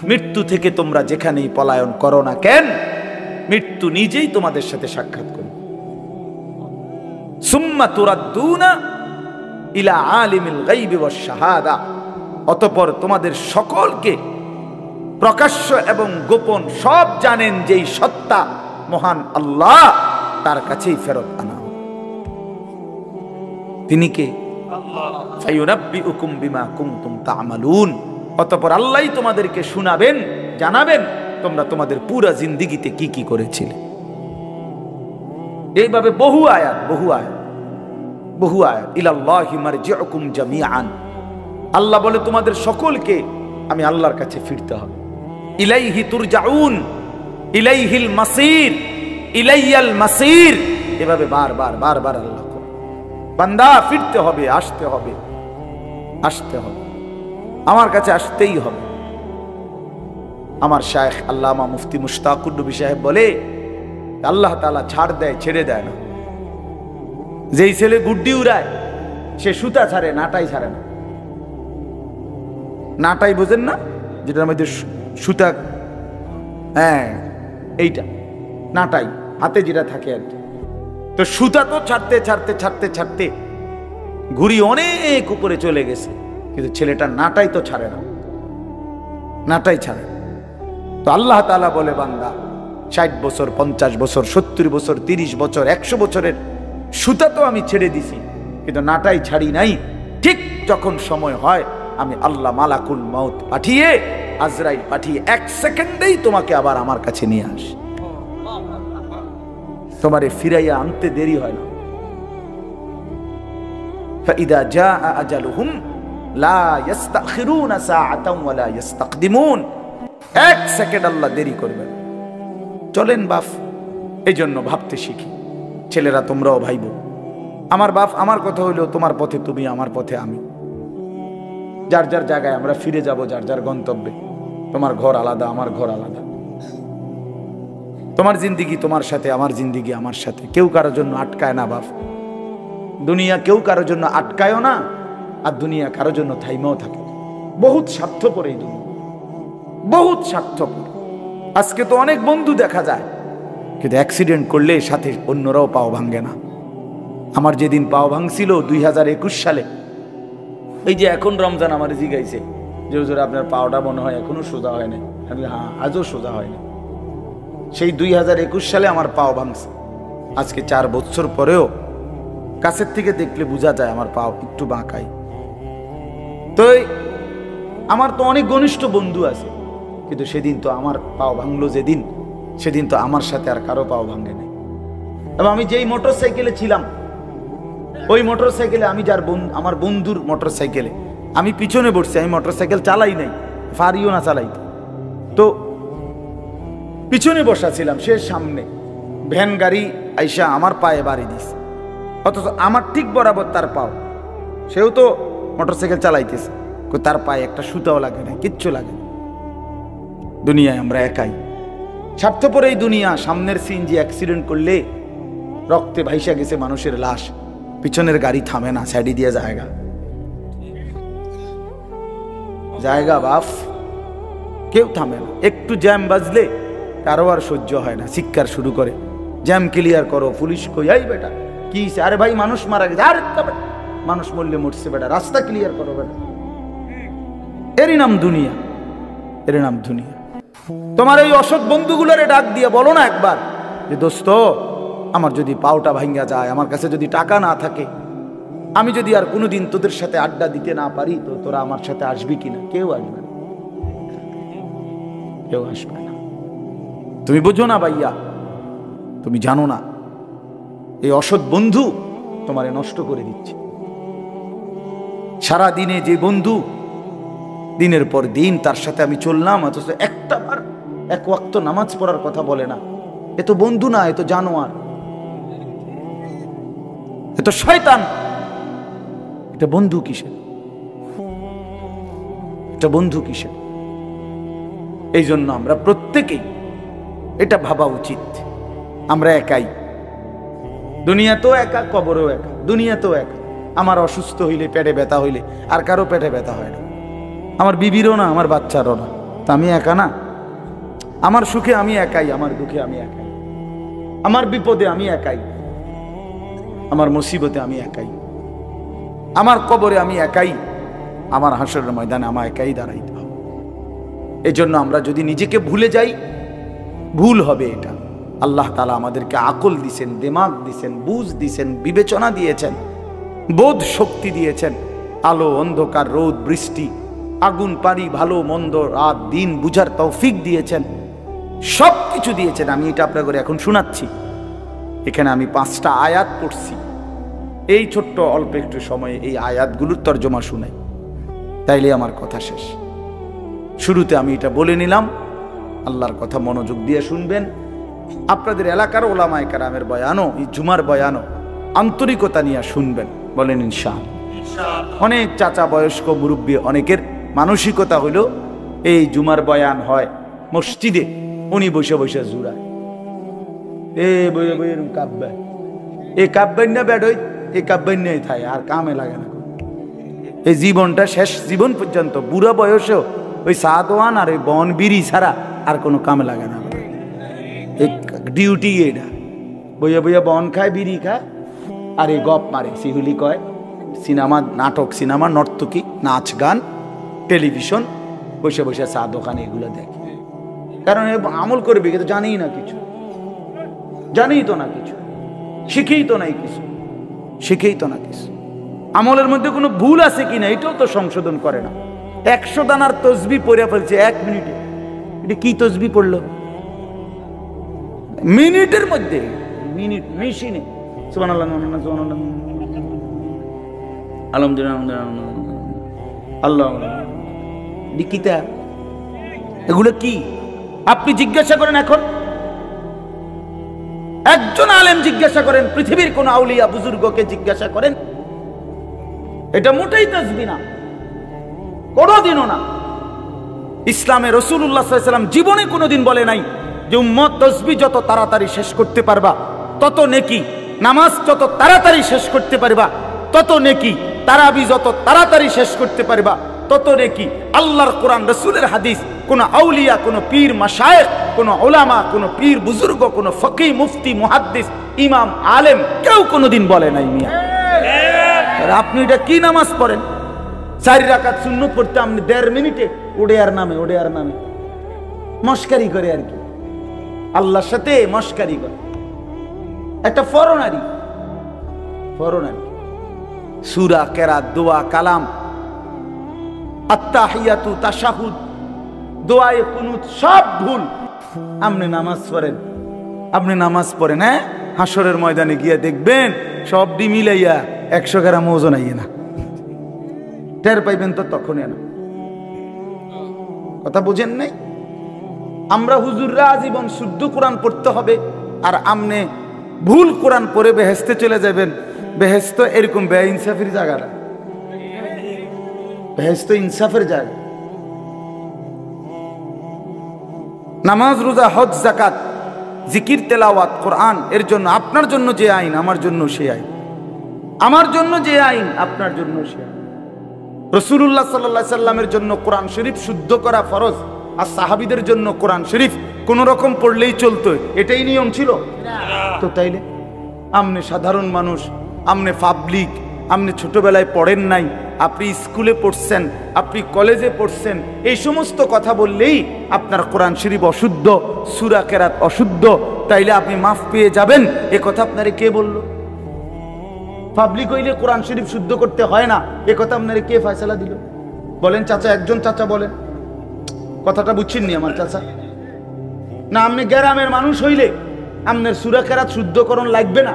মৃত্যু থেকে তোমরা যেখানেই পলায়ন করো না কেন, মৃত্যু নিজেই তোমাদের সাথে সাক্ষাৎ করবে। সুম্মা তুরাদ্দুনা ইলা আলিমিল গায়বি ওয়াশ শাহাদা, অতঃপর তোমাদের সকলকে প্রকাশ্য এবং গোপন সব জানেন যেই সত্তা মহান আল্লাহ, তার কাছেই ফেরত আনা। তিনি কে? ফায়ুনাব্বিউকুম বিমা কুনতুম তা'মালুন, অতঃপর আল্লাহই তোমাদেরকে শোনাবেন, জানাবেন তোমরা তোমাদের পুরো জিন্দেগিতে কি কি করেছিলে। এইভাবে বহু আয়াত ইলাল্লাহি মারজিউকুম জামিআন, আল্লাহ বলে তোমাদের সকলকে আমি আল্লাহর কাছে ফিরতে হবে। ইলাইহি তুরজাউন, ইলাইহিল মাসির, ইলাইয়াল মাসির, এভাবে বারবার আল্লাহ করে বান্দা ফিরতে হবে, আসতে হবে, আমার কাছে আসতেই হবে। আমার শায়েখ আল্লামা মুফতি মুশতাকুর নবী সাহেব বলে আল্লাহ তাআলা ছাড় দেয়, ছেড়ে দেয় না। যেই ছেলে গুড্ডি উড়ায় সে সুতা ছাড়ে, নাটাই ছাড়ে না। নাটাই বোঝেন না, যেটার মধ্যে সুতা, হ্যাঁ এইটা নাটাই, হাতে যেটা থাকে আর কি। তো সুতা তো ছাড়তে ঘুড়ি অনেক উপরে চলে গেছে, কিন্তু ছেলেটা নাটাই তো ছাড়ে না, নাটাই ছাড়ে। তো আল্লাহ তাআলা বলে বান্দা 60 বছর, 50 বছর, 70 বছর, 30 বছর, 100 বছরের সুতা তো আমি ছেড়ে দিছি, কিন্তু নাটাই ছাড়ি নাই। ঠিক যখন সময় হয় আমি আল্লাহ মালাকুল মউত পাঠিয়ে, আজরাইল পাঠিয়ে 1 সেকেন্ডেই তোমাকে আবার আমার কাছে নিয়ে আসি, তোমারে ফিরাইয়া আনতে দেরি হয় না। ফাইদা জাআ আজালুহুম লা ইস্তাখিরুনা সাআতান ওয়া লা ইস্তাকদিমুন, 1 সেকেন্ড আল্লাহ দেরি করবেন। চলেন বাপ, এই জন্য ভাবতে শিখি। ছেলেরা তোমরাও ভাইবো, আমার বাপ আমার কথা হইলো তোমার পথে তুমি, আমার পথে আমি। যার যার জায়গায় আমরা ফিরে যাব, যার যার গন্তব্যে। তোমার ঘর আলাদা, আমার ঘর আলাদা। তোমার জিন্দিগি তোমার সাথে, আমার জিন্দিগি আমার সাথে। কেউ কারোর জন্য আটকায় না বাপ। দুনিয়া কেউ কারোর জন্য আটকায়ও না, আর দুনিয়া কারোর জন্য থাইমাও থাকে। বহুত স্বার্থপর এই দুনিয়া, বহুত স্বার্থপর। আজকে তো অনেক বন্ধু দেখা যায়, কিন্তু অ্যাক্সিডেন্ট করলে সাথে অন্যরাও পাও ভাঙ্গে না। আমার যেদিন পাও ভাঙছিল 2021 সালে, এই যে এখন রমজান আমার জিগাইছে যে হুজুর আপনার পাওটা মনে হয় এখনো সোজা হয় না। আমি হ্যাঁ, আজও সোজা হয় না। সেই 2021 সালে আমার পাও ভাঙছে। আজকে 4 বছর পরেও কাছের থেকে দেখলে বোঝা যায় আমার পাও একটু বাঁকাই। তো আমার তো অনেক ঘনিষ্ঠ বন্ধু আছে, কিন্তু সেদিন তো আমার পাও ভাঙলো যেদিন, সেদিন তো আমার সাথে আর কারো পাও ভাঙে নাই। এবং আমি যেই মোটর সাইকেলে ছিলাম, ওই মোটর সাইকেলে আমি আমার বন্ধুর মোটর সাইকেলে আমি পিছনে বসছি। আমি মোটর সাইকেল চালাই নাই, পারিও না চালাইতে। তো পিছনে বসা ছিলাম, সে সামনে। ভ্যান গাড়ি আইসা আমার পায়ে বাড়ি দিছে, অথচ আমার ঠিক বরাবর তার পাও। সেও তো মোটর সাইকেল চালাইতেছে, তার পায়ে একটা সুতাও লাগে না, কিচ্ছু লাগে না। দুনিয়ায় আমরা একাই, স্বার্থপর এই দুনিয়া। সামনের সিএনজি অ্যাক্সিডেন্ট করলে রক্তে ভাইসা গেছে মানুষের লাশ, পিছনের গাড়ি থামে না, সাইডে দিয়ে জায়গা বাফ, কেউ থামে না। একটু জ্যাম বাজলে কারো আর সহ্য হয় না, চিৎকার শুরু করে, জ্যাম ক্লিয়ার করো। পুলিশ কই, এই বেটা কি? আরে ভাই মানুষ মারা গেছে। আরে মানুষ মরলে মরছে বেটা, রাস্তা ক্লিয়ার করো বেটা। এরই নাম দুনিয়া, এর নাম দুনিয়া। তোমার এই অসৎ বন্ধুগুলোরে ডাক দিয়ে বলো না একবার যে দোস্ত, আমার যদি পাওটা ভাঙ্গা যায়, আমার কাছে যদি টাকা না থাকে, আমি যদি আর কোনোদিন তোদের সাথে আড্ডা দিতে না পারি, তো তোরা আমার সাথে আসবি কিনা? কেউ আসবে না, কেউ আসবে না। তুমি বুঝো না ভাইয়া, তুমি জানো না এই অসৎ বন্ধু তোমারে নষ্ট করে দিচ্ছে। সারা দিনে যে বন্ধু দিনের পর দিন তার সাথে আমি চললাম, অথচ একটা বার 1 ওয়াক্ত নামাজ পড়ার কথা বলে না, এ তো বন্ধু না, এ তো জানোয়ার, এ তো শয়তান। এটা বন্ধু কিসের? এটা বন্ধু কিসের? এই জন্য আমরা প্রত্যেকেই এটা ভাবা উচিত, আমরা একাই। দুনিয়া তো একা, কবরও একা। দুনিয়া তো একা। আমার অসুস্থ হইলে, পেটে ব্যথা হইলে আর কারো পেটে ব্যথা হয় না, আমার বিবিরও না, আমার বাচ্চারও না। তা আমি একা না? আমার সুখে আমি একাই, আমার দুঃখে আমি একাই, আমার বিপদে আমি একাই, আমার মুসিবতে আমি একাই, আমার কবরে আমি একাই, আমার হাসরের ময়দানে আমার একাই দাঁড়াইতে হবে। এই জন্য আমরা যদি নিজেকে ভুলে যাই, ভুল হবে এটা। আল্লাহ তাআলা আমাদেরকে আকল দিয়েছেন, দিমাগ দিয়েছেন, বুঝ দিয়েছেন, বিবেচনা দিয়েছেন, বোধ শক্তি দিয়েছেন, আলো অন্ধকার, রোদ বৃষ্টি, আগুন পানি, ভালো মন্দ, রাত দিন বুঝার তৌফিক দিয়েছেন, সব কিছু দিয়েছেন। আমি এটা আপনাদের এখন শোনাচ্ছি। এখানে আমি 5টা আয়াত পড়ছি, এই ছোট্ট অল্প একটু সময়ে এই আয়াতগুলোর তর্জমা শুনাই, তাইলে আমার কথা শেষ। শুরুতে আমি এটা বলে নিলাম, আল্লাহর কথা মনোযোগ দিয়ে শুনবেন। আপনাদের এলাকার ওলামায়ে কেরামের বয়ানও, এই জুমার বয়ানও আন্তরিকতা নিয়ে শুনবেন, বলেন ইনশাআল্লাহ। অনেক চাচা বয়স্ক মুরব্বী, অনেকের মানসিকতা হলো এই জুমার বয়ান হয় মসজিদে, উনি বসে বসে জুড়ায়, এ বইয়ে বইয়ে কাব্য, এই কাব্যের না বেড়ই, এই কাব্যের নেই থাই, আর কামে লাগে না। এই জীবনটা শেষ জীবন পর্যন্ত বুড়া বয়সেও ওই সাদওয়ান আর ওই বন বিড়ি ছাড়া আর কোনো কামে লাগে না। এই ডিউটি এটা, বইয়ে বইয়ে বন খায়, বিড়ি খায়, আর এই গপ মারে, সিহুলি কয়, সিনেমা নাটক, সিনেমা, নর্তকী, নাচ গান, টেলিভিশন, বসে বসে চা দোকানে এগুলো দেখে। কারণ আমল করবে কিন্তু জানেই না কিছু, জানেই তো না কিছু, শিখেই তো নাই কিছু, শিখেই তো না কিছু। আমলের মধ্যে কোনো ভুল আছে কিনা এটাও তো সংশোধন করে না। 100 দানার তসবি পড়ে ফেলছে 1 মিনিটে। এটা কি তসবি পড়লো? মিনিটের মধ্যে, মিনিট মেশিনে সুবহানাল্লাহ, সুবহানাল্লাহ, আলহামদুলিল্লাহ, আল্লাহ, দিকিতা, এগুলো কি? আপনি জিজ্ঞাসা করেন, এখন একজন আলেম জিজ্ঞাসা করেন, পৃথিবীর কোন আউলিয়া বুজুর্গকে জিজ্ঞাসা করেন, এটা মোটেই তাসবিহ না, কোনোদিনও না। ইসলামে রাসূলুল্লাহ সাল্লাল্লাহু আলাইহি ওয়াসাল্লাম জীবনে কোনোদিন বলে নাই যে উম্মত তাসবিহ যত তাড়াতাড়ি শেষ করতে পারবা তত নেকি, নামাজ যত তাড়াতাড়ি শেষ করতে পারবা তত নেকি, তারাবি যত তাড়াতাড়ি শেষ করতে পারবা তত নেকি। আল্লাহর কোরআন, রাসূলের হাদিস, কোন আউলিয়া, কোন পীর মাশায়েখ, কোন উলামা, কোন পীর বুজুর্গ, কোন ফকিহ, মুফতি, মুহাদ্দিস, ইমাম, আলেম কেউ কোনোদিন বলে নাই। মিয়া আপনি এটা কি নামাজ পড়েন? 4 রাকাত সুন্নত পড়তে আপনি 1.5 মিনিটে ওড়েয়ার নামে, ওড়েয়ার নামে মস্কারি করে, আর কি আল্লাহর সাথে মস্কারি করে। একটা ফরনারি, ফরনারি সূরা, কেরাত, দোয়া, কালাম, আত্তাহিয়াতু, তাশাহুদ, দোয়ায়ে কুনুত সব ভুল। আপনি নামাজ পড়েন, আপনি নামাজ পড়েন, হ্যাঁ, হাসরের ময়দানে গিয়ে দেখবেন সবটি মিলাইয়া 100 গ্রাম ওজন আইয়ে না, টের পাইবেন তো তখনই না। কথা বুঝেন নাই? আমরা হুজুররা আজীবন শুদ্ধ কোরআন পড়তে হবে, আর আমনে ভুল কোরআন পড়ে বেহেশতে চলে যাবেন। বেহেশত এরকম বেইনসাফির জায়গা না, বেহেশত ইনসাফের জায়গা। নামাজ, রোজা, হজ, যাকাত, জিকির, তেলাওয়াত, কোরআন, এর জন্য আপনার জন্য যে আইন, আমার জন্য সে আইন, আমার জন্য যে আইন, আপনার জন্য সে আইন। রাসূলুল্লাহ সাল্লাল্লাহু আলাইহি সাল্লামের জন্য কোরআন শরীফ শুদ্ধ করা ফরজ, আর সাহাবীদের জন্য কোরআন শরীফ কোন রকম পড়লেই চলতো, এটাই নিয়ম ছিল তো। তাইলে আপনি সাধারণ মানুষ, আপনি পাবলিক, আপনি ছোটবেলায় পড়েন নাই, আপনি স্কুলে পড়ছেন, আপনি কলেজে পড়ছেন, এই সমস্ত কথা বললেই আপনার কোরআন শরীফ অশুদ্ধ, সূরা কেরাত অশুদ্ধ, তাইলে আপনি মাফ পেয়ে যাবেন, এ কথা আপনারে কে বলল? পাবলিক হইলে কোরআন শরীফ শুদ্ধ করতে হয় না, এ কথা আপনারে কে ফয়সালা দিল? বলেন চাচা, একজন চাচা বলেন। কথাটা বুঝছেননি আমার চাচা? না আপনি গ্রামের মানুষ হইলে আপনার সূরা কেরাত শুদ্ধকরণ লাগবে না,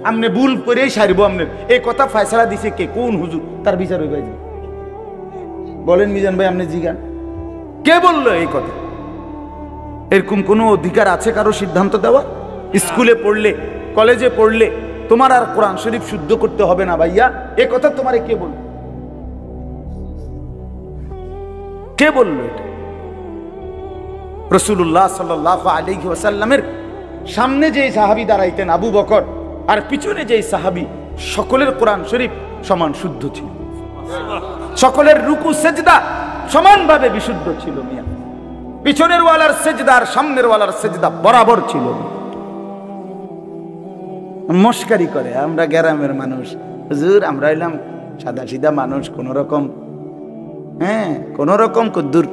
আপনি ভুল করেই সারবো আপনার, এই কথা ফয়সালা দিছে কে? কোন হুজুর? তার বিচার হইবে। বলেন মিজান ভাই, আপনি জিগান, কে বললো এই কথা? এরকম কোনো অধিকার আছে কারো সিদ্ধান্ত দেওয়া? স্কুলে পড়লে, কলেজে পড়লে তোমার আর কোরআন শরীফ শুদ্ধ করতে হবে না ভাইয়া, এ কথা তোমারে কে বলল? কে বলল এটা? রাসূলুল্লাহ সাল্লাল্লাহু আলাইহি ওয়াসাল্লামের সামনে যে সাহাবী দাঁড়াইতেন আবু বকর, আর পিছনে যে সাহাবী, সকলের কোরআন শরীফ সমান শুদ্ধ ছিল, সকলের রুকু সেজদা সমানভাবে বিশুদ্ধ ছিল। মিয়া পিছনের ওয়ালার সেজদা আর সামনের ওয়ালার সেজদা বরাবর ছিল। মস্কারি করে, আমরা গ্রামের মানুষ, হুজুর আমরা হইলাম সাদা সিধা মানুষ, কোন রকম কোন রকম কদ্দুর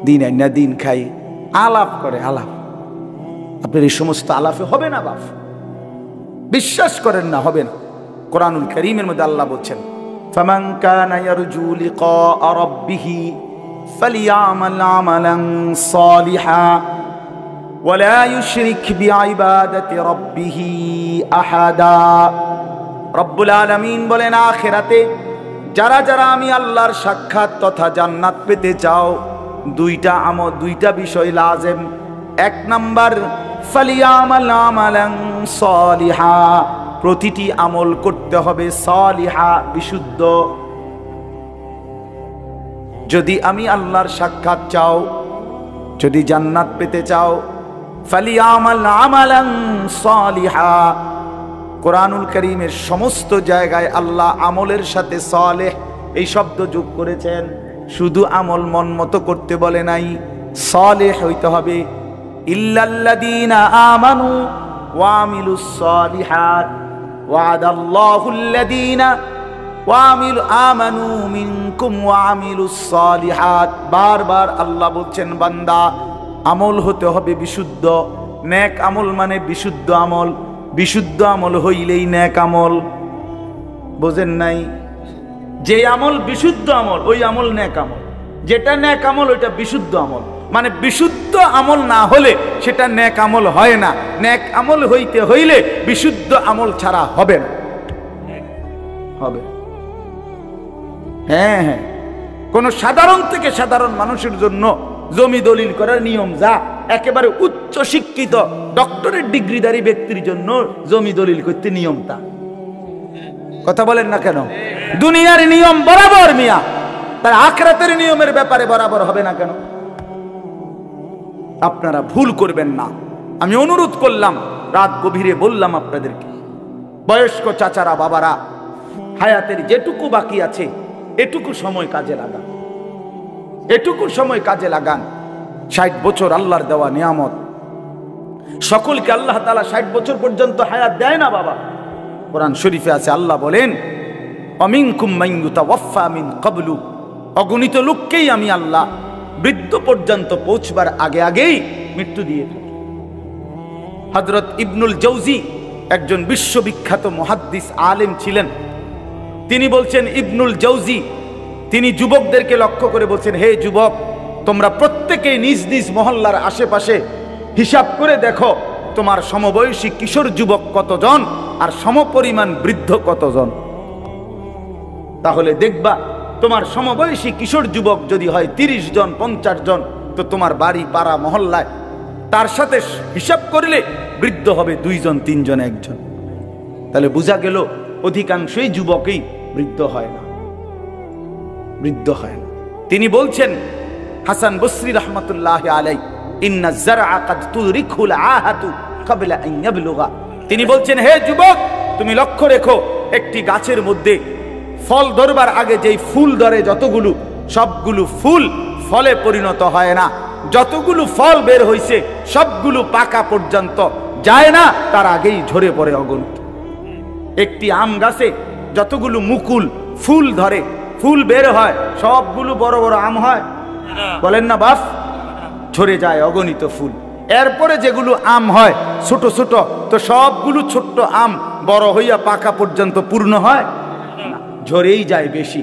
দিন আইনা দিন খাই, আলাপ করে আলাপ। আপনার এই সমস্ত আলাপে হবে না বাপ, বিশ্বাস করেন না, হবে না। কোরআনুল কারীমের মধ্যে আল্লাহ বলছেন, ফামান কানা ইয়ারজু লিকা রাব্বিহি ফালিয়ামাল আমালান সালিহা ওয়ালা ইউশরিক বিইবাদাতি রাব্বিহি আহাদা। রব্বুল আলামিন বলেন, আখিরাতে যারা যারা আমি আল্লাহর সাক্ষাৎ তথা জান্নাত পেতে চাও, দুইটা বিষয় লাজেম। এক নাম্বার, ফালিয়ামাল আমালান সালিহা, প্রতিটি আমল করতে হবে সালিহা, বিশুদ্ধ। যদি আমি আল্লাহর সাক্ষাৎ চাও, যদি জান্নাত পেতে চাও, ফালিয়ামাল আমালান সালিহা। কোরআনুল কারীমের সমস্ত জায়গায় আল্লাহ আমলের সাথে সালেহ এই শব্দ যোগ করেছেন। শুধু আমল মন মতো করতে বলে নাই, সালেহ হইতে হবে। ইল্লাল্লাযীনা আমানু ওয়া আমিলুস সালিহাত ওয়া'দাল্লাহুল্লাযীনা আমানু মিনকুম ওয়া আমিলুস সালিহাত। বারবার আল্লাহ বলছেন, বান্দা আমল হতে হবে বিশুদ্ধ। নেক আমল মানে বিশুদ্ধ আমল, বিশুদ্ধ আমল হইলেই নেক আমল। বোঝেন নাই? যে আমল বিশুদ্ধ আমল ওই আমল নেক আমল, যেটা নেক আমল ওইটা বিশুদ্ধ আমল। মানে বিশুদ্ধ আমল না হলে সেটা নেক আমল হয় না। নেক আমল হইতে হইলে বিশুদ্ধ আমল ছাড়া হবে না। হবে হ্যাঁ, কোন সাধারণ থেকে সাধারণ মানুষের জন্য জমি দলিল করার নিয়ম যা, একেবারে উচ্চ শিক্ষিত ডক্টরেট ডিগ্রিধারী ব্যক্তির জন্য জমি দলিল করতে নিয়ম তা। কথা বলেন না কেন? দুনিয়ার নিয়ম বরাবর মিয়া, তার আখিরাতের নিয়মের ব্যাপারে বরাবর হবে না কেন? আপনারা ভুল করবেন না। আমি অনুরোধ করলাম, রাত গভীরে বললাম আপনাদেরকে, বয়স্ক চাচারা বাবারা, হায়াতের যেটুকু বাকি আছে এটুকু সময় কাজে লাগান, এটুকু সময় কাজে লাগান। 60 বছর আল্লাহর দেওয়া নিয়ামত। সকলকে আল্লাহ তাআলা 60 বছর পর্যন্ত হায়াত দেয় না বাবা। কোরআন শরীফে আছে, আল্লাহ বলেন, অমিনকুম মান ইউতাওয়াফা মিন ক্বাবলু, অগণিত লোককেই আমি আল্লাহ মৃত্যু পর্যন্ত পৌঁছবার আগে আগেই মৃত্যু দিয়ে থাকি। হযরত ইবনুল জাওজি একজন বিশ্ববিখ্যাত মুহাদ্দিস আলেম ছিলেন। তিনি বলছেন, ইবনুল জাওজি তিনি যুবকদেরকে লক্ষ্য করে বলছেন, হে যুবক, তোমরা প্রত্যেকেই নিজ নিজ মহল্লার আশেপাশে হিসাব করে দেখো তোমার সমবয়সী কিশোর যুবক কতজন আর সমপরিমাণ বৃদ্ধ কতজন। তাহলে দেখবা তোমার সমবয়সী কিশোর যুবক যদি হয় 30 জন 50 জন, তো তোমার বাড়ি পাড়া মহল্লায় তার সাথে হিসাব করলে বৃদ্ধ হবে 2 জন 3 জন 1 জন। তাহলে বোঝা গেল অধিকাংশই যুবকই বৃদ্ধ হয় না, বৃদ্ধ হয় না। তিনি বলছেন, হাসান বসরি রহমতুল্লাহ আলাইহি, ইন্না যারআ কাদ তুরিকুল আহাতু ক্বাবলা আন ইয়াবলুগা। তিনি বলছেন, হে যুবক, তুমি লক্ষ্য রেখো, একটি গাছের মধ্যে ফল ধরবার আগে যেই ফুল ধরে যতগুলো, সবগুলো ফুল ফলে পরিণত হয় না। যতগুলো ফল বের হইছে সবগুলো পাকা পর্যন্ত যায় না, তার আগেই ঝরে পড়ে অগণিত। একটি আম গাছে যতগুলো মুকুল ফুল ধরে, ফুল বের হয়, সবগুলো বড় বড় আম হয়? বলেন না বাপ? ঝরে যায় অগণিত ফুল। এরপরে যেগুলো আম হয় ছোট ছোট, তো সবগুলো ছোট্ট আম বড় হইয়া পাকা পর্যন্ত পূর্ণ হয় না, ঝরেই যায় বেশি,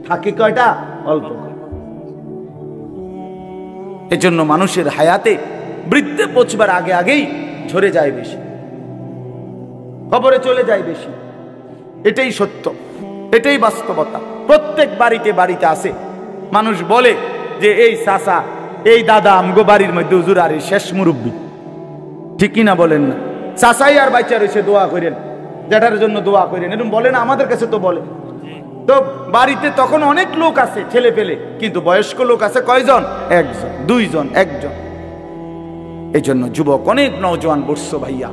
থাকে কয়টা? অল্প। এজন্য মানুষের হায়াতে বৃদ্ধে পৌঁছবার আগে আগেই ঝরে যায় বেশি, খবরে চলে যায় বেশি। এটাই সত্য, এটাই বাস্তবতা। প্রত্যেক বাড়িতে বাড়িতে আছে। মানুষ বলে যে এই চাচা, এই দাদা আমগো বাড়ির মধ্যে হুজুর আর শেষ মুরব্বী, ঠিক কিনা বলেন না? চাচাই আর বাচ্চা রয়েছে, দোয়া করেন, যেটার জন্য দোয়া করেন, এরকম বলে না? আমাদের কাছে তো বলে। তো বাড়িতে তখন অনেক লোক আছে, ছেলে পেলে, কিন্তু বয়স্ক লোক আছে কয়জন? 1 জন 2 জন 1 জন। এই জন্য যুবক অনেক নওজোয়ান বসছো ভাইয়া,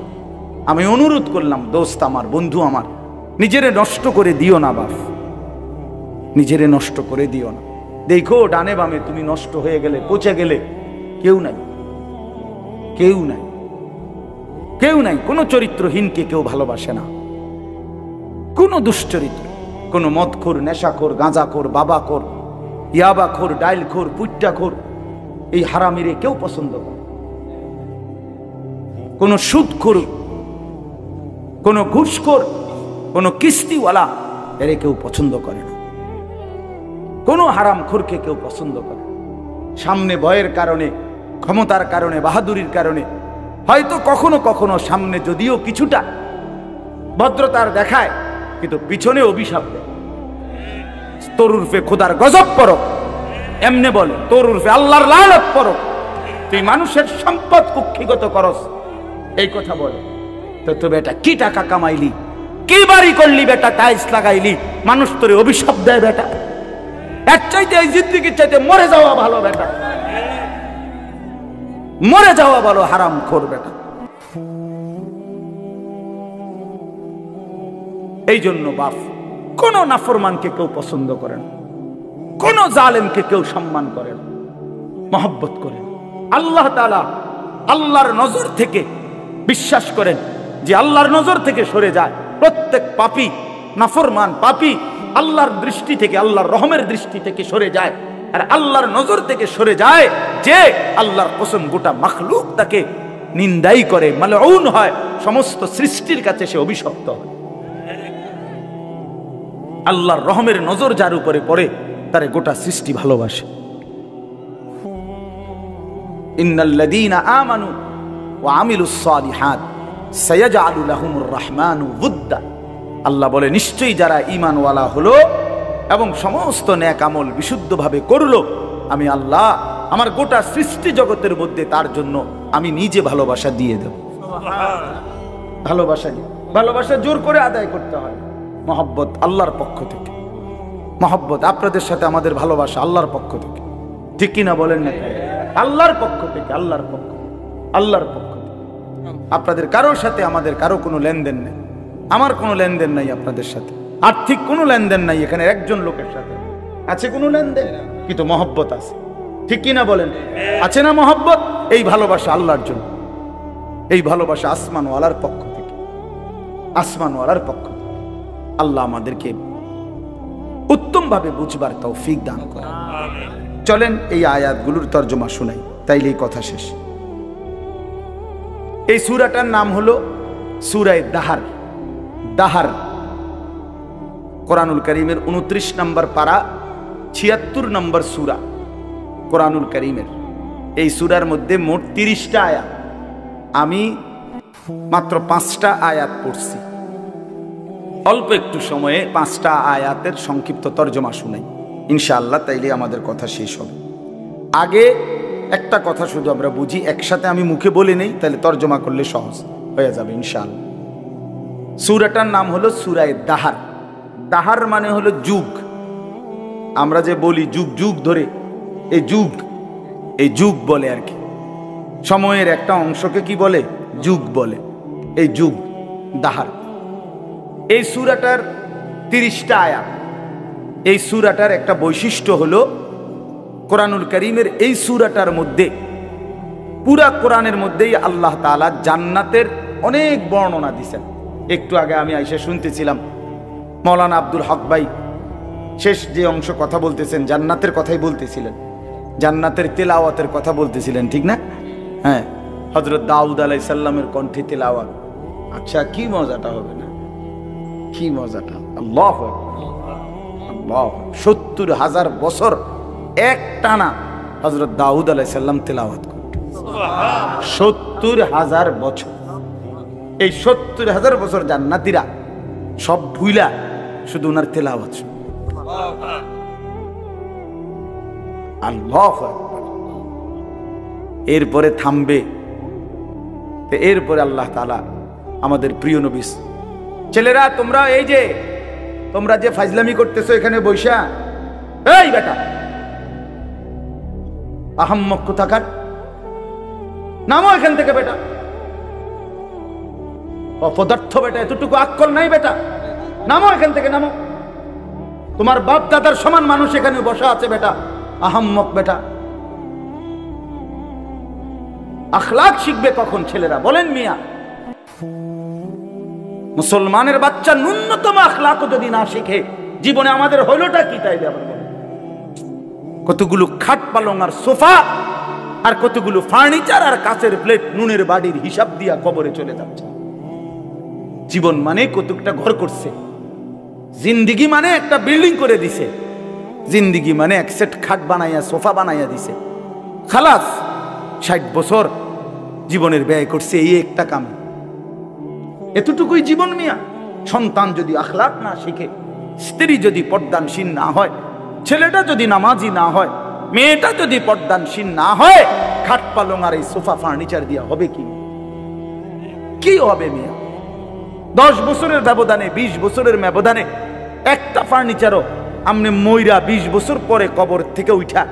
আমি অনুরোধ করলাম, দোস্ত আমার, বন্ধু আমার, নিজেরে নষ্ট করে দিও না বাপ, নিজেরে নষ্ট করে দিও না। দেখো ডানে বামে তুমি নষ্ট হয়ে গেলে, পচে গেলে, কেউ নাই, কেউ নাই, কেউ নাই। কোনো চরিত্রহীনকে কেউ ভালোবাসে না, কোনো দুশ্চরিত্র, কোনো মদখোর, নেশাখোর, গাঁজাখোর, বাবাখোর, ইয়াবাখোর, ডাইলখোর, পুট্টাখোর, এই হারামিরে কেউ পছন্দ করে। কোনো সুদখোর, কোনো ঘুষখোর, কোনো কিস্তিওয়ালা, এরে কেউ পছন্দ করে না। কোনো হারামখোরকে কেউ পছন্দ করে। সামনে ভয়ের কারণে, ক্ষমতার কারণে, বাহাদুরির কারণে হয়তো কখনো কখনো সামনে যদিও কিছুটা ভদ্রতার দেখায়, কিন্তু পিছনে অভিশাপ দেয়। তোর উর্ফে খোদার গজব পড়ক, এমনে বলে তোর উর্ফে আল্লাহর লানত পড়ক, তুই মানুষের সম্পদ কুক্ষিগত করস, এই কথা বলে। তো বেটা কি টাকা কামাইলি, কি বাড়ি করলি বেটা, টাইলস লাগাইলি, মানুষ তোরে অভিশাপ দেয় বেটা। এর চাইতে এই জিন্দেগির চাইতে মরে যাওয়া ভালো বেটা, মরে যাওয়া ভালো হারামখোর বেটা। এই জন্য বাপ কোন নাফরমানকে কেউ পছন্দ করে না, কোন জালেমকে কেউ সম্মান করে না, মহব্বত করে। আল্লাহ তাআলা আল্লাহর নজর থেকে, বিশ্বাস করেন যে আল্লাহর নজর থেকে সরে যায় প্রত্যেক পাপী, নাফরমান পাপী আল্লাহর দৃষ্টি থেকে, আল্লাহর রহমের দৃষ্টি থেকে সরে যায়। আর আল্লাহর নজর থেকে সরে যায় যে আল্লাহর কসম গোটা মাখলুক তাকে নিন্দাই করে, মালউন হয়, সমস্ত সৃষ্টির কাছে সে অভিশপ্ত হয়। আল্লাহর রহমের নজর যার উপরে পড়ে তারে গোটা সৃষ্টি ভালোবাসে। ইন্নাল্লাযীনা আমানু ওয়া আমিলুস সালিহাত সায়াজআলু লাহুমুর রাহমানু ওয়ুদ্দা। আল্লাহ বলে নিশ্চয়ই যারা ঈমানওয়ালা হলো এবং সমস্ত নেক আমল বিশুদ্ধভাবে করলো, আমি আল্লাহ আমার গোটা সৃষ্টি জগতের মধ্যে তার জন্য আমি নিজে ভালোবাসা দিয়ে দেব। ভালোবাসা, ভালোবাসা জোর করে আদায় করতে হয়। মহব্বত আল্লাহর পক্ষ থেকে, মহব্বত আপনাদের সাথে আমাদের ভালোবাসা আল্লাহর পক্ষ থেকে, ঠিক কিনা বলেন না? আল্লাহর পক্ষ থেকে, আল্লাহর পক্ষ, আল্লাহর পক্ষ থেকে। আপনাদের কারোর সাথে আমাদের কারো কোনো লেনদেন নেই, আমার কোনো লেনদেন নাই আপনাদের সাথে, আর্থিক কোনো লেনদেন নাই। এখানে একজন লোকের সাথে আছে কোনো লেনদেন, কিন্তু মহব্বত আছে, ঠিক কিনা বলেন? আছে না মহব্বত? এই ভালোবাসা আল্লাহর জন্য, এই ভালোবাসা আসমানওয়ালার পক্ষ থেকে, আসমানওয়ালার পক্ষ থেকে। আল্লাহ আমাদেরকে উত্তম ভাবে বুঝবার তৌফিক দান করেন। চলেন এই আয়াতগুলোর তর্জমা শুনাই, তাইলে এই কথা শেষ। এই সূরাটার নাম হলো সূরা দাহার। দাহার কোরআনুল কারীমের 29 নম্বর পারা, 76 নম্বর সূরা কোরআনুল কারীমের। এই সূরার মধ্যে মোট 30টা আয়াত, আমি মাত্র 5টা আয়াত পড়ছি। অল্প একটু সময়ে 5টা আয়াতের সংক্ষিপ্ত তর্জমা শুনাই ইনশাআল্লাহ, তাইলে আমাদের কথা শেষ হবে। আগে একটা কথা শুধু আমরা বুঝি, একসাথে আমি মুখে বলে নেই, তাহলে তর্জমা করলে সহজ হয়ে যাবে ইনশাআল্লাহ। সূরাটার নাম হলো সূরা দাহার। দাহার মানে হলো যুগ। আমরা যে বলি যুগ যুগ ধরে, এই যুগ, এই যুগ বলে আর কি। সময়ের একটা অংশকে কি বলে? যুগ বলে। এই যুগ দাহার। এই সূরাটার 30টা আয়াত। এই সূরাটার একটা বৈশিষ্ট্য হলো কোরআনুল কারীমের এই সূরাটার মধ্যে, পুরা কোরআনের মধ্যেই আল্লাহ তাআলা জান্নাতের অনেক বর্ণনা দিয়েছেন। একটু আগে আমি আইসা শুনতেছিলাম মাওলানা আব্দুল হক ভাই শেষ যে অংশ কথা বলতেছেন, জান্নাতের কথাই বলতেছিলেন, জান্নাতের তেলাওয়াতের কথা বলতেছিলেন, ঠিক না? হ্যাঁ, হযরত দাউদ আলাইহিস সালামের কণ্ঠে তেলাওয়াত। আচ্ছা, কি মজাটা হবে না? কি মজাটা! আল্লাহু আকবার, আল্লাহ। 70,000 বছর এক টানা হযরত দাউদ আলাইহিস সালাম তেলাওয়াত করতেন। 70,000 বছর। এই 70,000 বছর জান্নাতীরা সব ভুইলা শুধু ওনার তেলাওয়াত শুনে। আল্লাহু আকবার। এরপরে থামবে, এরপরে আল্লাহ তাআলা আমাদের প্রিয় নবী, ছেলেরা তোমরা এই যে তোমরা যে ফাজলামি করতেছো এখানে বৈশা, এই বেটা আহাম্মক কোথাকার, নামো এখান থেকে বেটা, অপদার্থ বেটা, এতটুকু আক্কল নাই বেটা, নামো এখান থেকে, নামো। তোমার বাপ দাদার সমান মানুষ এখানে বসা আছে বেটা, আহাম্মক বেটা। আখলাক শিখবে কখন ছেলেরা বলেন মিয়া? মুসলমানের বাচ্চা ন্যূনতম আখলাকও যদি না শিখে জীবনে আমাদের হইলটা কি? তাই আবার বলেন, কতগুলো খাট পালং আর সোফা আর কতগুলো ফার্নিচার আর কাচের প্লেট নুনের বাড়ির হিসাব দিয়া কবরে চলে যাচ্ছে। জীবন মানে কতকটা ঘর করছে, জিন্দিগি মানে একটা বিল্ডিং করে দিছে, জিন্দিগি মানে এক সেট খাট বানাইয়া সোফা বানাইয়া দিছে। খালাস 60 বছর জীবনের ব্যয় করছে এই একটা কামে, এতটুকুই জীবন মিয়া। সন্তান যদি আখলাক না শিখে, স্ত্রী যদি পর্দানশীল না হয়, ছেলেটা যদি নামাজি না হয়, মেয়েটা যদি পর্দানশীল না হয়, খাট পালং আর এই সোফা ফার্নিচার দিয়া হবে কি? কি হবে মিয়া? 10 বছরের ব্যবধানে, 20 বছরের ব্যবধানে একটা ফার্নিচারও আমনে মইরা 20 বছর পরে কবর থেকে উঠা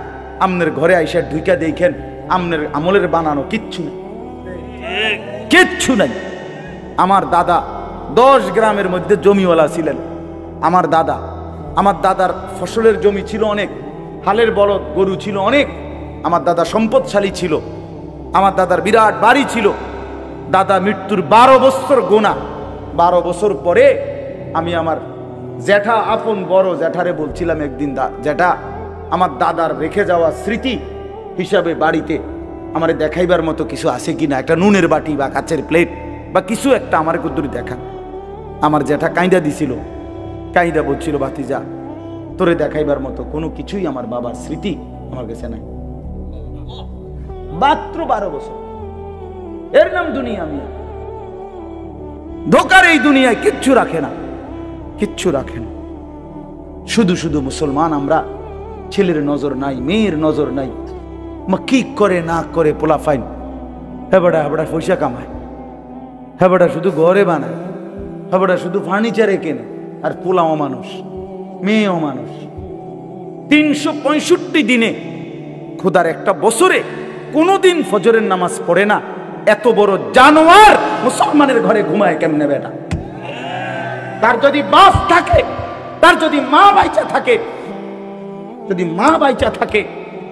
আমনের ঘরে আইসা ঢুইকা দেখেন আমনের আমলের বানানো কিচ্ছু নেই, কিচ্ছু নাই। আমার দাদা 10 গ্রামের মধ্যে জমিওয়ালা ছিলেন। আমার দাদার ফসলের জমি ছিল অনেক, হালের বলদ গরু ছিল অনেক। আমার দাদা সম্পদশালী ছিল, আমার দাদার বিরাট বাড়ি ছিল। দাদা মৃত্যুর 12 বছর গোনা, 12 বছর পরে আমি আমার জ্যাঠা, আপন বড় জ্যাঠারে বলছিলাম একদিন, জ্যাঠা আমার দাদার রেখে যাওয়া স্মৃতি হিসাবে বাড়িতে আমারে দেখাইবার মতো কিছু আছে কিনা, একটা নুনের বাটি বা কাচের প্লেট বা কিছু একটা আমার কুদ্দুরি দেখা। আমার জ্যাঠা কাঁইদা দিছিল, কাঁইদা বলছিল, ভাতিজা তোরে দেখাইবার মতো কোনো কিছুই আমার বাবার স্মৃতি আমার কাছে নাই। মাত্র 12 বছর, এর নাম দুনিয়া। আমি ধোকার এই দুনিয়ায় কিচ্ছু রাখে না, কিচ্ছু রাখে না। শুধু শুধু মুসলমান আমরা, ছেলের নজর নাই, মেয়ের নজর নাই, মা কি করে না করে পোলা ফাইন, হ্যাঁ বেটা পয়সা কামায়, হ্যাঁ বেটা শুধু ঘরে বানায়, হ্যাঁ বেটা শুধু ফার্নিচারে কেনে, আর পোলাও মানুষ, মেয়েও মানুষ। 365 দিনে খোদার একটা বছরে কোনোদিন ফজরের নামাজ পড়ে না, এত বড় জানোয়ার মুসলমানের ঘরে ঘুমায় কেমনে বেটা? তার যদি বাপ থাকে, তার যদি মা বাইচা থাকে, যদি মা বাইচা থাকে,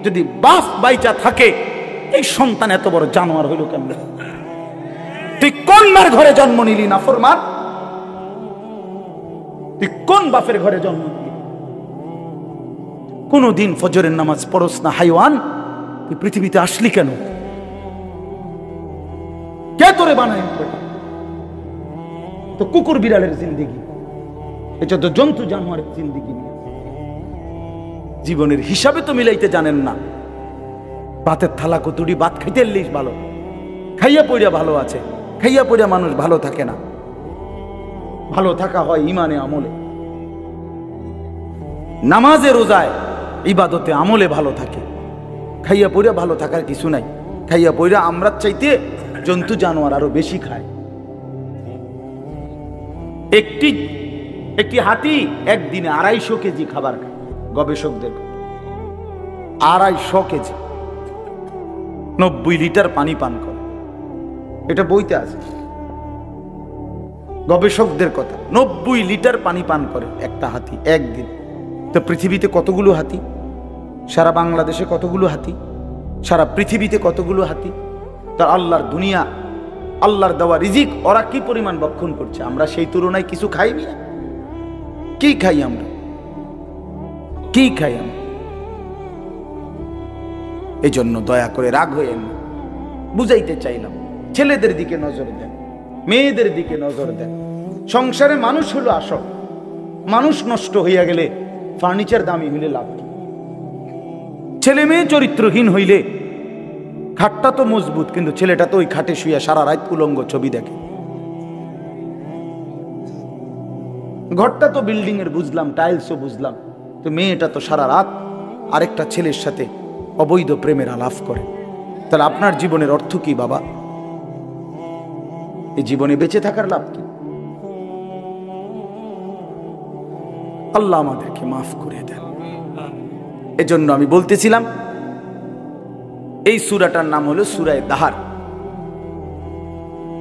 যদি বাপ বাইচা থাকে, এই সন্তান এত বড় জানোয়ার হইল কেমনে? তুই কোন মার ঘরে জন্ম নিলি না ফরমান? তুই কোন বাপের ঘরে জন্ম নিলি? কোনদিন ফজরের নামাজ পড়স না হাইওয়ান, তুই পৃথিবীতে আসলি কেন? কে তোরে বানায়? তো কুকুর বিড়ালের জিন্দিগি, এটা তো জন্তু জানোয়ারের জিন্দিগি। জীবনের হিসাবে তো মিলাইতে জানেন না। ভাতের থালা কতুড়ি ভাত খাইতে এলিস ভালো, খাইয়া পইরা ভালো আছে, খাইয়া পইরা মানুষ ভালো থাকে না। ভালো থাকা হয় ইমানে আমলে, নামাজে রোজায় ইবাদতে আমলে ভালো থাকে। খাইয়া পইরা ভালো থাকার কিছু নাই। খাইয়া পইরা আমরা চাইতে জন্তু জানোয়ার আরো বেশি খায়। একটি হাতি একদিনে 250 কেজি খাবার খায়, গবেষকদের 250 কেজি, 90 লিটার পানি পান করে। এটা বইতে আছে, গবেষকদের কথা। 90 লিটার পানি পান করে একটা হাতি একদিন। তো পৃথিবীতে কতগুলো হাতি? সারা বাংলাদেশে কতগুলো হাতি? সারা পৃথিবীতে কতগুলো হাতি? তার আল্লাহর দুনিয়া, আল্লাহর দেওয়া রিজিক ওরা কি পরিমাণ ভক্ষণ করছে, আমরা সেই তুলনায় কিছু খাই না। কি খাই আমরা? কি খাই আমরা? এই জন্য দয়া করে রাগ হইয়েন না, বুঝাইতে চাইলাম। ছেলেদের দিকে নজর দেন, মেয়েদের দিকে নজর দেন। সংসারে মানুষ হলো আসল। মানুষ নষ্ট হইয়া গেলে ফার্নিচার দামি হইলে লাভ কি? ছেলে মেয়ে চরিত্রহীন হইলে খাটটা তো মজবুত, কিন্তু ছেলেটা তো ওই খাটে শুইয়া সারা রাত উলঙ্গ ছবি দেখে। ঘরটা তো বিল্ডিং এর বুঝলাম, টাইলসও বুঝলাম, তো মেয়েটা তো সারা রাত আরেকটা ছেলের সাথে অবৈধ প্রেমের আলাপ করে। তাহলে আপনার জীবনের অর্থ কি বাবা? এই জীবনে বেঁচে থাকার লাভ কি? আল্লাহ আমাদেরকে মাফ করে দেন। এজন্য আমি বলতেছিলাম এই সূরাটার নাম হলো সূরা দাহার।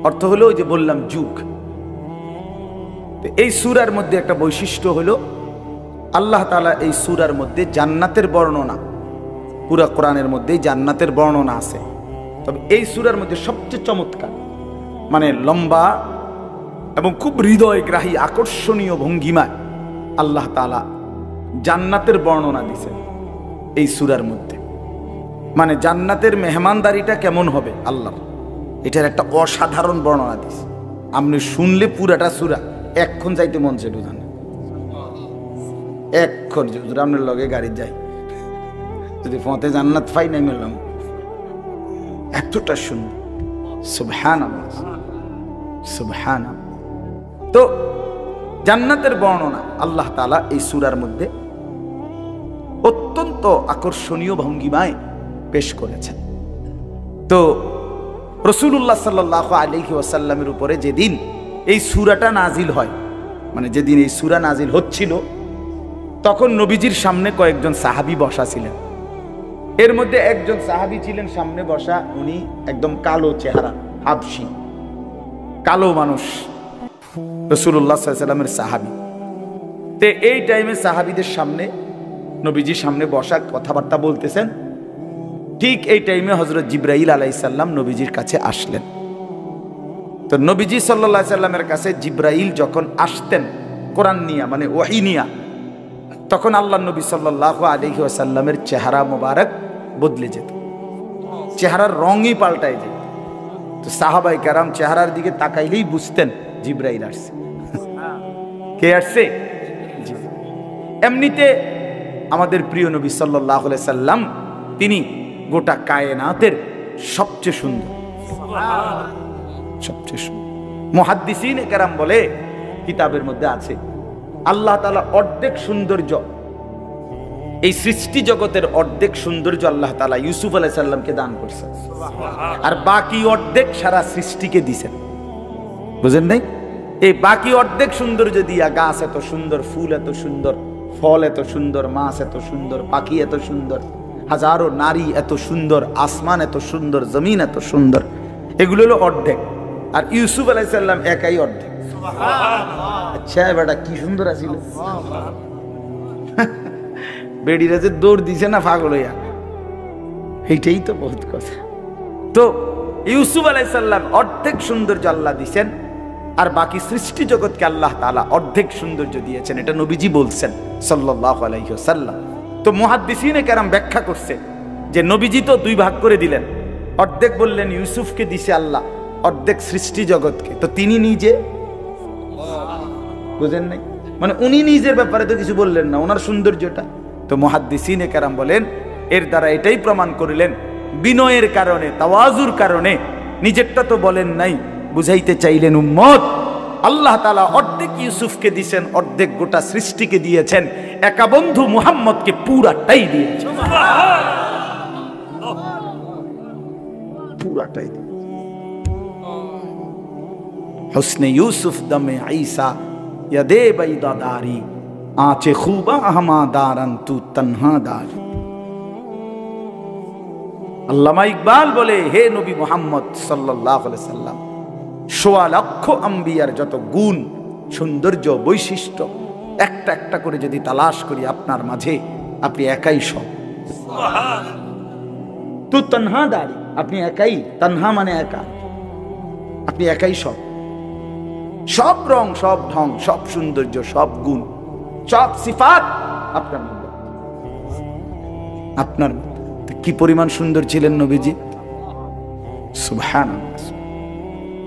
অর্থ হলো ওই যে বললাম যুগ। এই সূরার মধ্যে একটা বৈশিষ্ট্য হলো আল্লাহ তাআলা এই সূরার মধ্যে জান্নাতের বর্ণনা, পুরা কোরআনের মধ্যেই জান্নাতের বর্ণনা আছে। তবে এই সূরার মধ্যে সবচেয়ে চমৎকার, মানে লম্বা এবং খুব হৃদয়গ্রাহী আকর্ষণীয় ভঙ্গিমায় আল্লাহ তাআলা জান্নাতের বর্ণনা দিয়েছেন এই সূরার মধ্যে। মানে জান্নাতের মেহমানদারিটা কেমন হবে আল্লাহ, এটার একটা অসাধারণ বর্ণনা দিয়েছে। আপনি শুনলে পুরাটা সূরা এক্ষণ যাইতে মন চাইবে, জানেন এক্ষণ যদি আপনার লগে গাড়ি যাই, যদি পথে জান্নাত পাই নাই মেলাম, এতটা সুন্দর। সুবহানাল্লাহ সুবহানাল্লাহ। তো জান্নাতের বর্ণনা আল্লাহ তাআলা এই সূরার মধ্যে অত্যন্ত আকর্ষণীয় ভঙ্গিমায় পেশ করেছেন। তো রাসূলুল্লাহ সাল্লাল্লাহু আলাইহি ওয়াসাল্লামের উপরে যেদিন এই সূরাটা নাজিল হয়, মানে যেদিন এই সূরা নাজিল হচ্ছিল, তখন নবীজির সামনে কয়েকজন সাহাবী বসা ছিলেন। এর মধ্যে একজন সাহাবী ছিলেন সামনে বসা, উনি একদম কালো চেহারা, হাবশী, কালো মানুষ, রাসূলুল্লাহ সাল্লাল্লাহু আলাইহি ওয়াসাল্লামের সাহাবী। তে এই টাইমে সাহাবীদের সামনে, নবীজির সামনে বসা, কথাবার্তা বলতেছেন। ঠিক এই টাইমে হযরত জিবরাইল আলাইহিস সালাম নবীজির কাছে আসলেন। তো নবীজি সাল্লাল্লাহু আলাইহি সাল্লামের কাছে জিবরাইল যখন আসতেন কোরআন নিয়া, মানে ওহী নিয়া, তখন আল্লাহর নবী সাল্লাল্লাহু আলাইহি ওয়াসাল্লামের চেহারা মোবারক বদলে যেত, চেহারার রঙই পাল্টায় যেত। তো সাহাবায়ে কেরাম চেহারার দিকে তাকাইলেই বুঝতেন জিবরাইল আসছে। কে আসছে? এমনিতে আমাদের প্রিয় নবী সাল্লাল্লাহু আলাইহি সাল্লাম তিনি গোটা কায়নাতের সবচেয়ে সুন্দর, সবচেয়ে সুন্দর। মুহাদ্দিসিনে কেরাম বলে, কিতাবের মধ্যে আছে, আল্লাহ তাআলা অর্ধেক সৌন্দর্য, এই সৃষ্টি জগতের অর্ধেক সৌন্দর্য আল্লাহ তাআলা ইউসুফ আলাইহিস সালামকে দান করেছেন, আর বাকি অর্ধেক সারা সৃষ্টিকে দিয়েছেন। বুঝেন নাই? এই বাকি অর্ধেক সৌন্দর্য দিয়া গাছ এত সুন্দর, ফুল এত সুন্দর, ফল এত সুন্দর, মাছ এত সুন্দর, পাখি এত সুন্দর, হাজারো নারী এত সুন্দর, আসমান এত সুন্দর, জমিন এত সুন্দর, এগুলো হলো অর্ধেক। আর ইউসুফ আলাইহিস সালাম একাই অর্ধেক। আচ্ছা বেটা কি সুন্দর আছিল, বেডিরা যে দৌড় দিছে না পাগল হইয়া, এইটাই তো বহুত কথা। তো ইউসুফ আলাইহিস সালাম অর্ধেক সৌন্দর্য আল্লাহ দিয়েছেন, আর বাকি সৃষ্টি জগৎকে আল্লাহ তাআলা অর্ধেক সৌন্দর্য দিয়েছেন। এটা নবীজি বলছেন সাল্লাল্লাহু আলাইহি ওয়াসাল্লাম। তো মুহাদ্দিসিনে কেরাম ব্যাখ্যা করছে যে নবীজি তো দুই ভাগ করে দিলেন, অর্ধেক বললেন ইউসুফকে দিছে আল্লাহ, অর্ধেক সৃষ্টি জগৎকে। তো তিনি নিজে বুঝেন নাই, মানে উনি নিজের ব্যাপারে তো কিছু বললেন না, ওনার সৌন্দর্যটা। তো মুহাদ্দিসিনে কেরাম বলেন, এর দ্বারা এটাই প্রমাণ করিলেন বিনয়ের কারণে, তাওয়াজুর কারণে নিজেরটা তো বলেন নাই, বুঝাইতে চাইলেন উম্মত আল্লাহ তাআলা অর্ধেক ইউসুফকে দিয়েছেন, অর্ধেক গোটা সৃষ্টিকে দিয়েছেন, একা বন্ধু মুহাম্মদকে পুরাটাই দিয়েছেন, পুরাটাই। হুসনে ইউসুফ দমে ঈসা ইয়াদে বাইদাদারি আঁচে খুবা আহমাদারান তু তনহাদার। আল্লামা ইকবাল বলে, হে নবী মুহাম্মদ সাল্লাল্লাহু আলাইহি সাল্লাম, সোয়া লক্ষ আম্বিয়ার যত গুণ, সৌন্দর্য, বৈশিষ্ট্য একটা একটা করে যদি তালাশ করি আপনার মাঝে, আপনি একাই সব। তু তনহাদারি, আপনি একাই, তানহা মানে একা, আপনি একাই সব। সব রং, সব ঢং, সব সৌন্দর্য, সব গুণ, সব সিফাত আপনার মধ্যে, আপনার মধ্যে। কি পরিমাণ সুন্দর ছিলেন নবীজি, সুবহানাল্লাহ,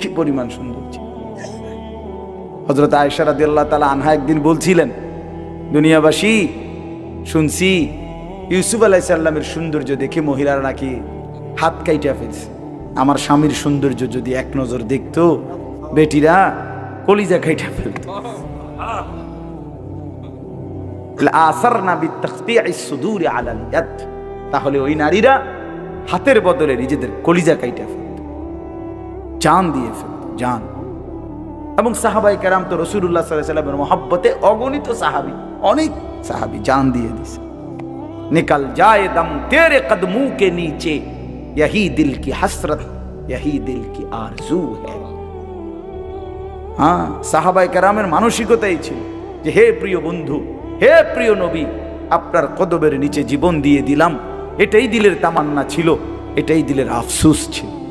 কি পরিমাণ সুন্দর ছিলেন। হযরত আয়েশা রাদিয়াল্লাহু তাআলা আনহা একদিন বলছিলেন, দুনিয়াবাসী শুনছি ইউসুফ আলাইহিস সালামের সৌন্দর্য দেখে মহিলারা নাকি হাত কাইটা ফেলছে। আমার স্বামীর সৌন্দর্য যদি এক নজর দেখতো, বেটিরা কলিজা কাইটা ফেলতো। তাহলে ওই নারীরা হাতের বদলে নিজেদের কলিজা কাইটা ফেলত, জান দিয়ে ফেলত, জান। এবং সাহাবায়ে কেরাম তো রাসূলুল্লাহ সাল্লাল্লাহু আলাইহি ওয়াসাল্লামের মহব্বতে অগণিত সাহাবী, অনেক সাহাবী জান দিয়ে দিয়েছে। निकल जाए दम तेरे कदमों के नीचे, यही दिल की हसरत, यही दिल की आरजू है। हाँ, সাহাবায়ে কেরামের মানসিকতাই ছিল যে হে প্রিয় বন্ধু, হে প্রিয় নবী, আপনার কদমের নিচে জীবন দিয়ে দিলাম, এটাই দিলের তামান্না ছিল, এটাই দিলের আফসোস ছিল।